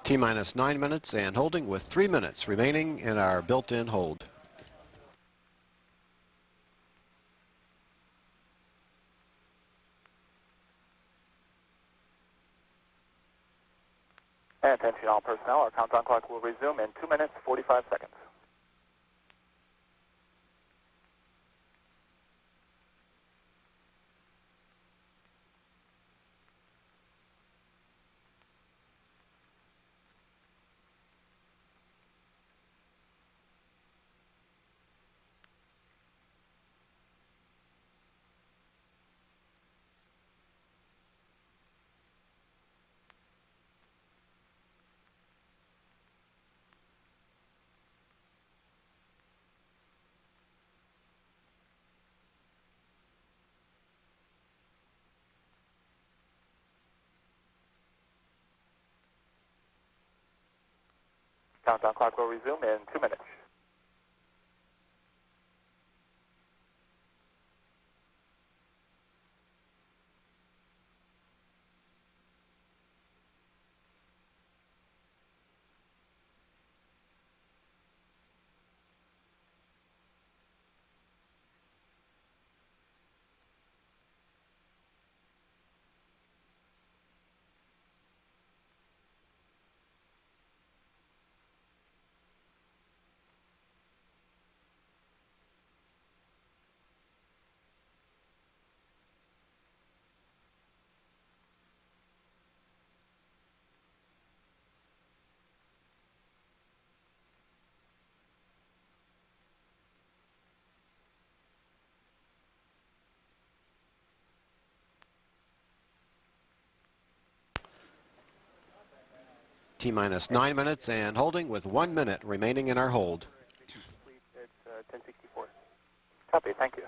T-minus 9 minutes and holding with 3 minutes remaining in our built-in hold. Attention all personnel, our countdown clock will resume in 2 minutes, 45 seconds. Countdown clock will resume in 2 minutes. T-minus 9 minutes and holding with 1 minute remaining in our hold. It's 1064. Copy, thank you.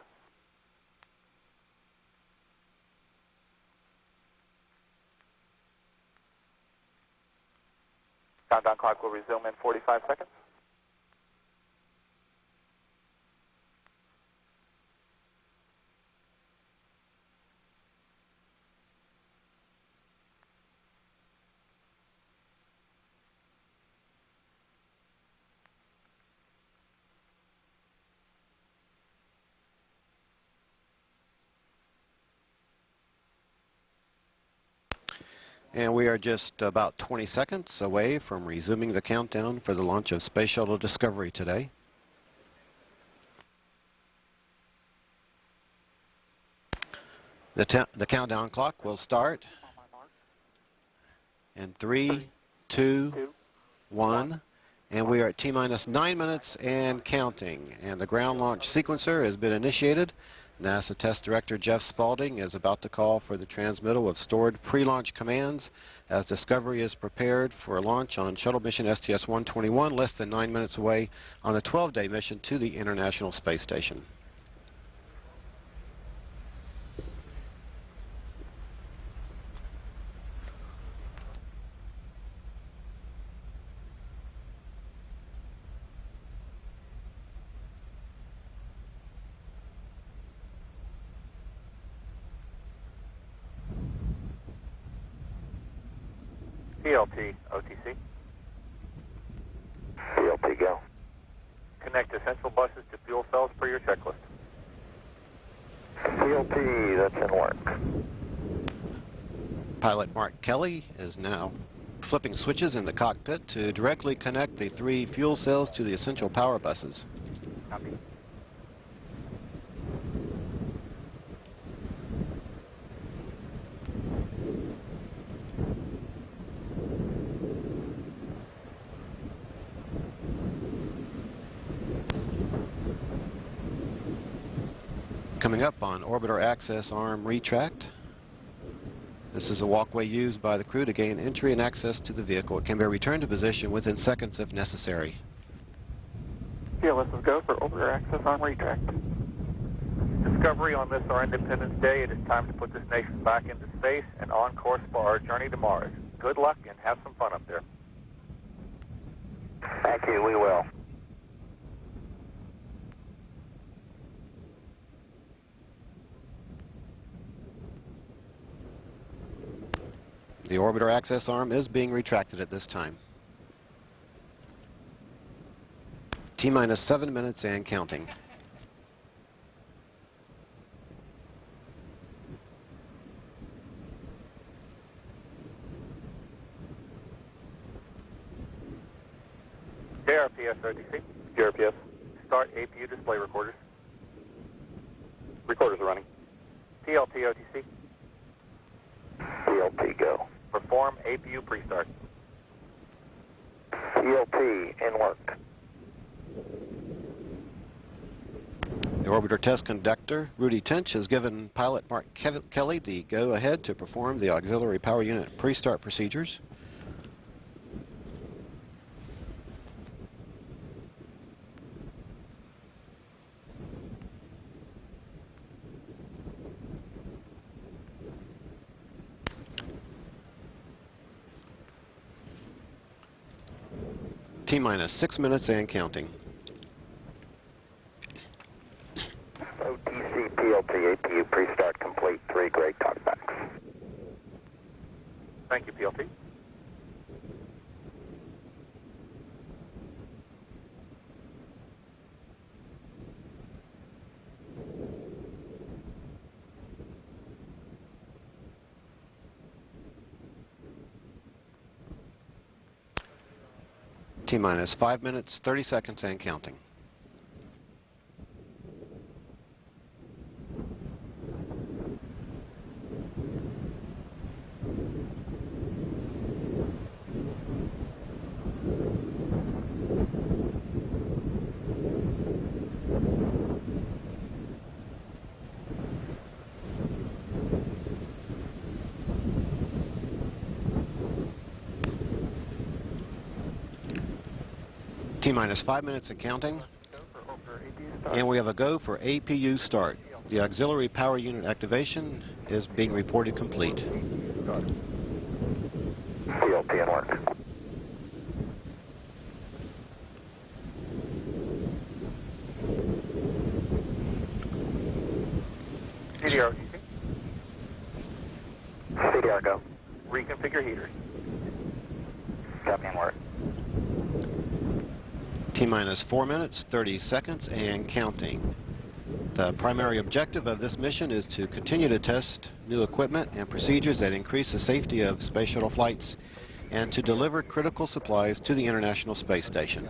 Countdown clock will resume in 45 seconds. And we are just about 20 seconds away from resuming the countdown for the launch of Space Shuttle Discovery today. The countdown clock will start in 3, 2, 1, and we are at T-minus 9 minutes and counting. And the ground launch sequencer has been initiated. NASA Test Director Jeff Spaulding is about to call for the transmittal of stored pre-launch commands as Discovery is prepared for a launch on shuttle mission STS-121, less than 9 minutes away on a 12-day mission to the International Space Station. PLT, OTC. PLT, go. Connect essential buses to fuel cells per your checklist. PLT, that's in work. Pilot Mark Kelly is now flipping switches in the cockpit to directly connect the 3 fuel cells to the essential power buses. Copy. Coming up on orbiter access arm retract. This is a walkway used by the crew to gain entry and access to the vehicle. It can be returned to position within seconds if necessary. PLS is go for orbiter access arm retract. Discovery on this our Independence Day. It is time to put this nation back into space and on course for our journey to Mars. Good luck and have some fun up there. Thank you, we will. The orbiter access arm is being retracted at this time. T-minus 7 minutes and counting. JRPS OTC. JRPS. Start APU display recorders. Recorders are running. TLT OTC. TLT go. Perform APU pre-start. TLT in work. The orbiter test conductor, Rudy Tench, has given pilot Mark Kelly the go-ahead to perform the auxiliary power unit pre-start procedures. T-minus 6 minutes and counting. OTC PLT APU pre-start complete. 3 great talkbacks. Thank you, PLT. T-minus 5 minutes, 30 seconds and counting. T-minus 5 minutes and counting. And we have a go for APU start. The auxiliary power unit activation is being reported complete. TLT in work. CDR OTC. CDR go. Reconfigure heaters. Copy in work. T-minus 4 minutes, 30 seconds and counting. The primary objective of this mission is to continue to test new equipment and procedures that increase the safety of space shuttle flights and to deliver critical supplies to the International Space Station.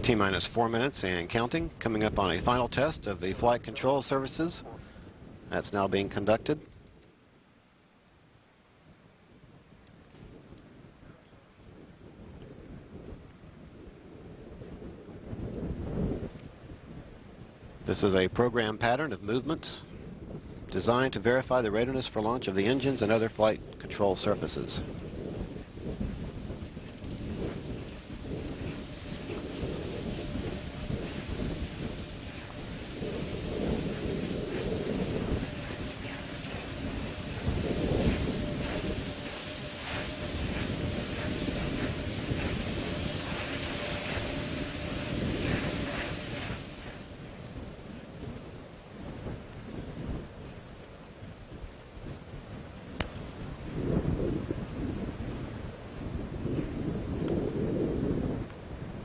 T-minus 4 minutes and counting, coming up on a final test of the flight control services. That's now being conducted. This is a program pattern of movements designed to verify the readiness for launch of the engines and other flight control surfaces.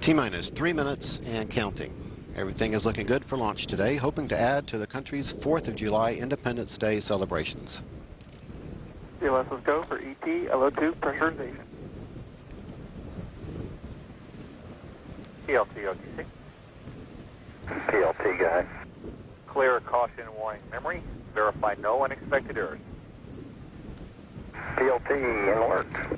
T-minus 3 minutes and counting. Everything is looking good for launch today, hoping to add to the country's 4th of July Independence Day celebrations. CLS's go for ET LO2 pressurization. TLT OTC. TLT guy. Clear caution warning memory. Verify no unexpected errors. TLT in work.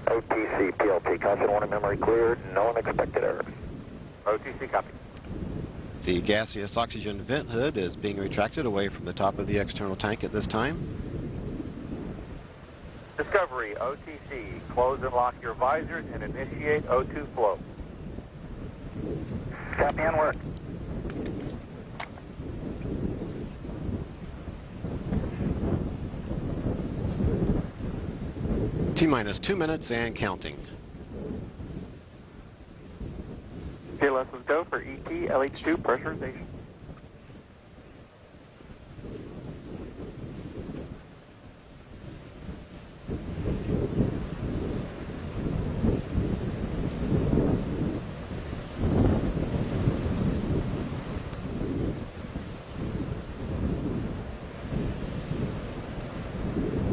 OTC PLT caution warning memory cleared. No unexpected errors. OTC copy. The gaseous oxygen vent hood is being retracted away from the top of the external tank at this time. Discovery OTC. Close and lock your visors and initiate O2 flow. Copy in work. T-minus 2 minutes and counting. CLS is go for ET, LH2 pressurization.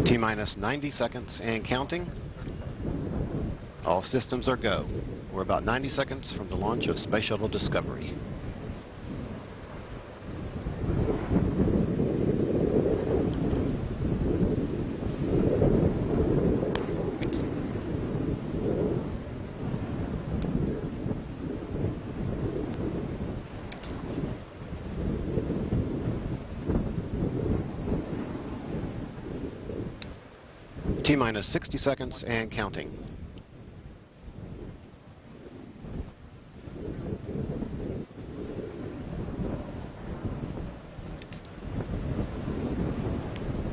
T-minus 90 seconds and counting. All systems are go. We're about 90 seconds from the launch of Space Shuttle Discovery. T-minus 60 seconds and counting.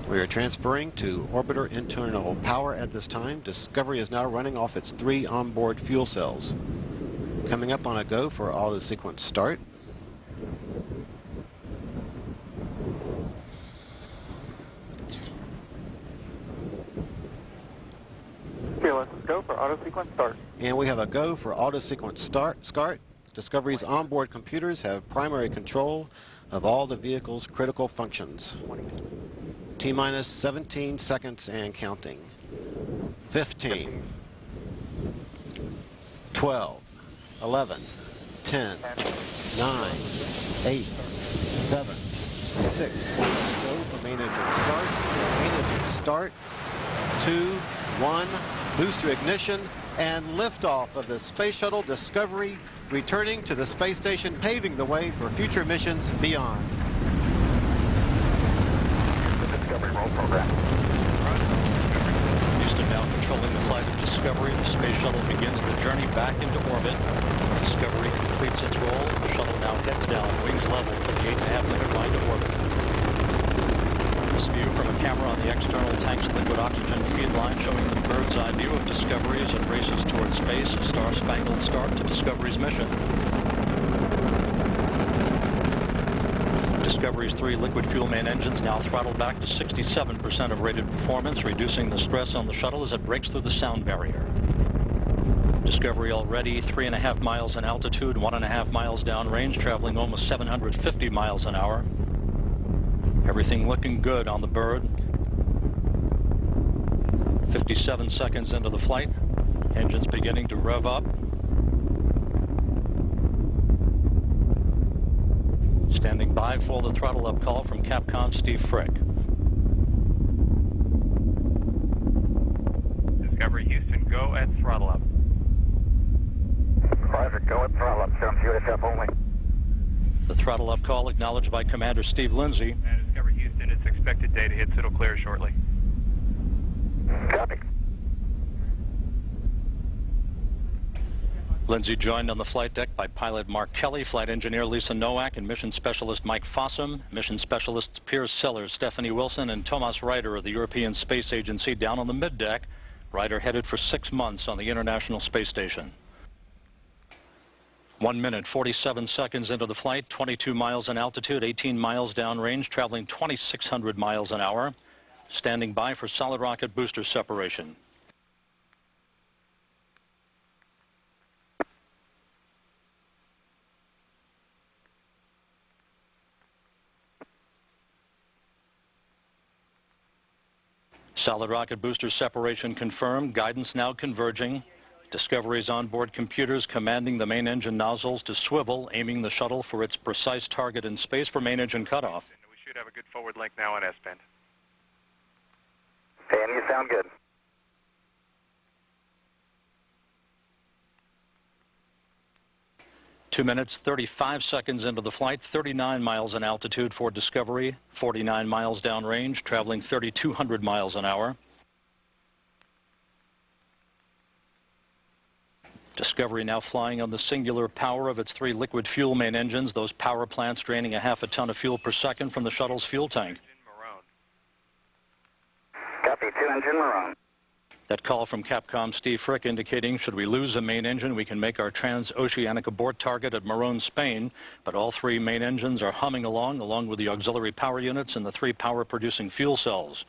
We are transferring to orbiter internal power at this time. Discovery is now running off its 3 onboard fuel cells. Coming up on a go for auto sequence start. CLS is go for auto sequence start. And we have a go for auto sequence start. Discovery's onboard computers have primary control of all the vehicle's critical functions. T-minus 17 seconds and counting. 15, 12, 11, 10, 9, 8, 7, 6. Go for main engine start. Main engine start. 2, 1. Booster ignition and liftoff of the Space Shuttle Discovery, returning to the space station, paving the way for future missions beyond. Discovery roll program. Houston now controlling the flight of Discovery. The Space Shuttle begins the journey back into orbit. Discovery completes its roll. The shuttle now heads down, wings level for the 8.5-minute ride to orbit. This view from a camera on the external tank's liquid oxygen feed line showing the bird's eye view of Discovery as it races toward space, a star-spangled start to Discovery's mission. Discovery's 3 liquid fuel main engines now throttled back to 67% of rated performance, reducing the stress on the shuttle as it breaks through the sound barrier. Discovery already 3.5 miles in altitude, 1.5 miles downrange, traveling almost 750 miles an hour. Everything looking good on the bird. 57 seconds into the flight. Engines beginning to rev up. Standing by for the throttle up call from Capcom Steve Frick. Discovery Houston, go at throttle up. Roger, go at throttle up. Sounds USF only. The throttle up call acknowledged by Commander Steve Lindsay. And Discovery Houston, its expected day to hit Shuttle clear shortly. Copy. Lindsay joined on the flight deck by pilot Mark Kelly, flight engineer Lisa Nowak, and mission specialist Mike Fossum. Mission specialists Piers Sellers, Stephanie Wilson, and Thomas Ryder of the European Space Agency down on the middeck. Ryder headed for 6 months on the International Space Station. 1 minute, 47 seconds into the flight, 22 miles in altitude, 18 miles downrange, traveling 2,600 miles an hour. Standing by for solid rocket booster separation. Solid rocket booster separation confirmed. Guidance now converging. Discovery's onboard computers commanding the main engine nozzles to swivel, aiming the shuttle for its precise target in space for main engine cutoff. We should have a good forward link now on S-band. Hey, and you sound good. Two minutes, 35 seconds into the flight, 39 miles in altitude for Discovery, 49 miles downrange, traveling 3,200 miles an hour. Discovery now flying on the singular power of its 3 liquid fuel main engines, those power plants draining a half a ton of fuel per second from the shuttle's fuel tank. Copy, 2 engine Maroon. That call from Capcom Steve Frick indicating should we lose the main engine, we can make our transoceanic abort target at Morón, Spain. But all three main engines are humming along with the auxiliary power units and the three power-producing fuel cells.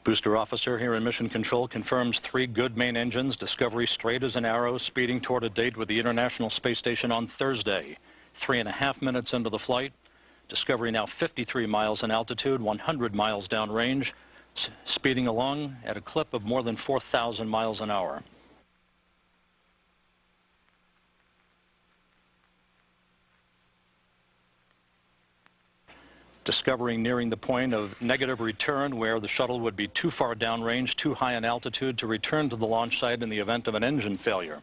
Booster officer here in Mission Control confirms three good main engines. Discovery straight as an arrow, speeding toward a date with the International Space Station on Thursday. 3.5 minutes into the flight. Discovery now 53 miles in altitude, 100 miles downrange, speeding along at a clip of more than 4,000 miles an hour. Discovery nearing the point of negative return where the shuttle would be too far downrange, too high in altitude to return to the launch site in the event of an engine failure.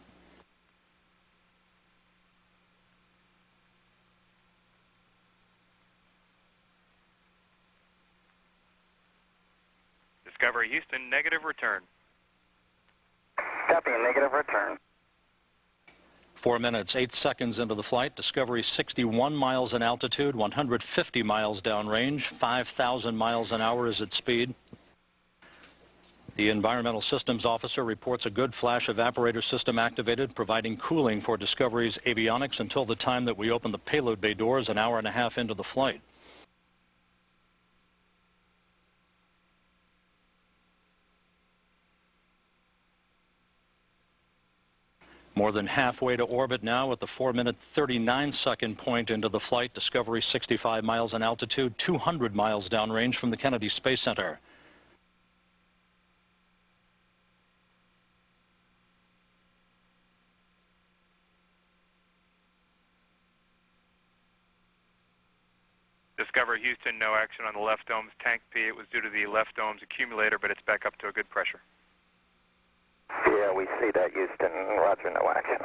Discovery Houston, negative return. Copy, negative return. 4 minutes, 8 seconds into the flight. Discovery 61 miles in altitude, 150 miles downrange, 5,000 miles an hour is its speed. The environmental systems officer reports a good flash evaporator system activated, providing cooling for Discovery's avionics until the time that we open the payload bay doors an hour and a half into the flight. More than halfway to orbit now at the 4-minute 39-second point into the flight. Discovery 65 miles in altitude, 200 miles downrange from the Kennedy Space Center. Discovery Houston, no action on the left dome's tank P. It was due to the left dome's accumulator, but it's back up to a good pressure. Yeah, we see that, Houston. Roger, no action.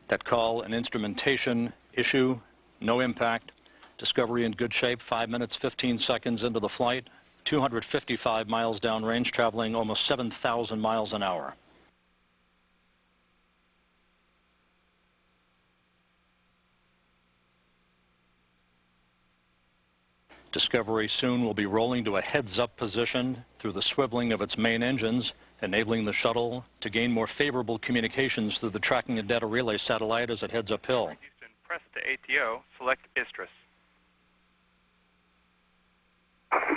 That call, an instrumentation issue, no impact. Discovery in good shape, 5 minutes, 15 seconds into the flight, 255 miles downrange, traveling almost 7,000 miles an hour. Discovery soon will be rolling to a heads-up position through the swiveling of its main engines, enabling the shuttle to gain more favorable communications through the tracking and data relay satellite as it heads uphill. Houston, press to ATO, select ISTRIS.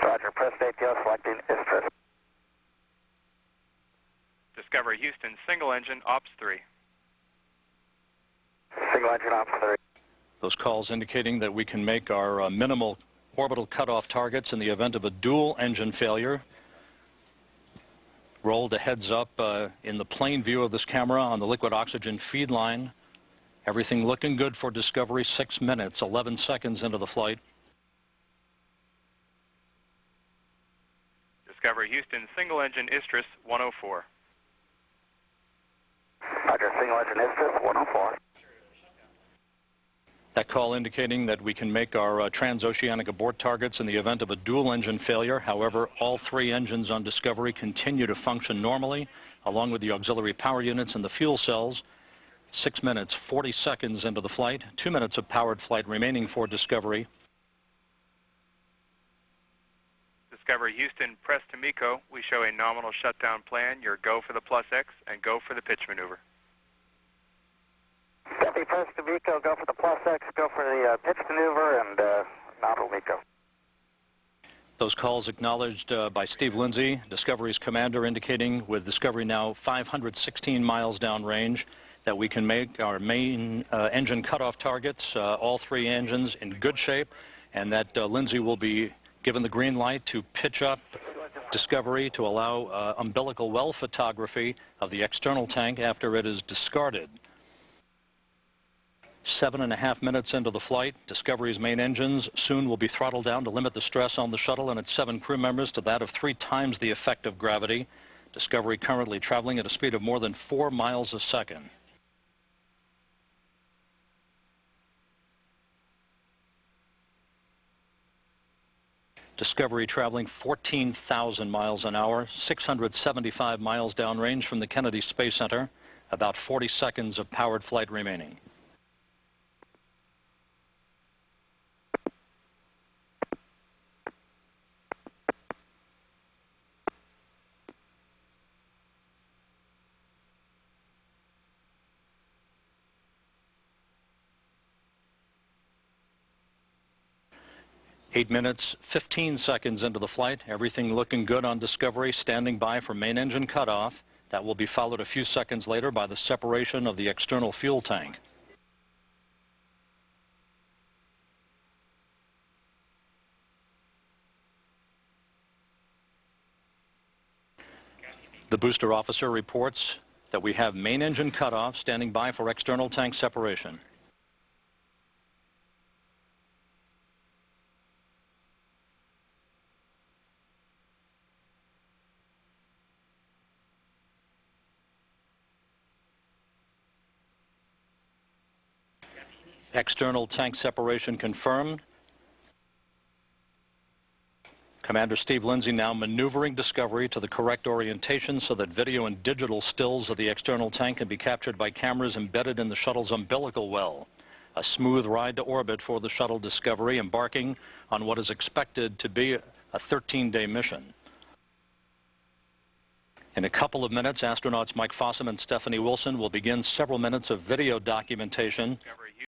Roger, press ATO, selecting ISTRIS. Discovery Houston, single engine, Ops 3. Single engine, Ops 3. Those calls indicating that we can make our minimal orbital cutoff targets in the event of a dual engine failure. Roll to heads up in the plane view of this camera on the liquid oxygen feed line. Everything looking good for Discovery. 6 minutes, 11 seconds into the flight. Discovery Houston, single engine, ISTRIS 104. Roger, single engine, ISTRIS 104. That call indicating that we can make our transoceanic abort targets in the event of a dual engine failure. However, all three engines on Discovery continue to function normally, along with the auxiliary power units and the fuel cells. 6 minutes, 40 seconds into the flight, 2 minutes of powered flight remaining for Discovery. Discovery Houston, press to MECO. We show a nominal shutdown plan. Your go for the plus X and go for the pitch maneuver. Copy, press to MECO, go for the plus X, go for the pitch maneuver, and nominal MECO. Those calls acknowledged by Steve Lindsay, Discovery's commander, indicating with Discovery now 516 miles downrange that we can make our main engine cutoff targets, all three engines in good shape, and that Lindsay will be given the green light to pitch up Discovery to allow umbilical well photography of the external tank after it is discarded. 7.5 minutes into the flight, Discovery's main engines soon will be throttled down to limit the stress on the shuttle and its 7 crew members to that of 3 times the effect of gravity. Discovery currently traveling at a speed of more than 4 miles a second. Discovery traveling 14,000 miles an hour, 675 miles downrange from the Kennedy Space Center, about 40 seconds of powered flight remaining. 8 minutes, 15 seconds into the flight. Everything looking good on Discovery, standing by for main engine cutoff. That will be followed a few seconds later by the separation of the external fuel tank. The booster officer reports that we have main engine cutoff, standing by for external tank separation. External tank separation confirmed. Commander Steve Lindsay now maneuvering Discovery to the correct orientation so that video and digital stills of the external tank can be captured by cameras embedded in the shuttle's umbilical well. A smooth ride to orbit for the shuttle Discovery, embarking on what is expected to be a 13-day mission. In a couple of minutes, astronauts Mike Fossum and Stephanie Wilson will begin several minutes of video documentation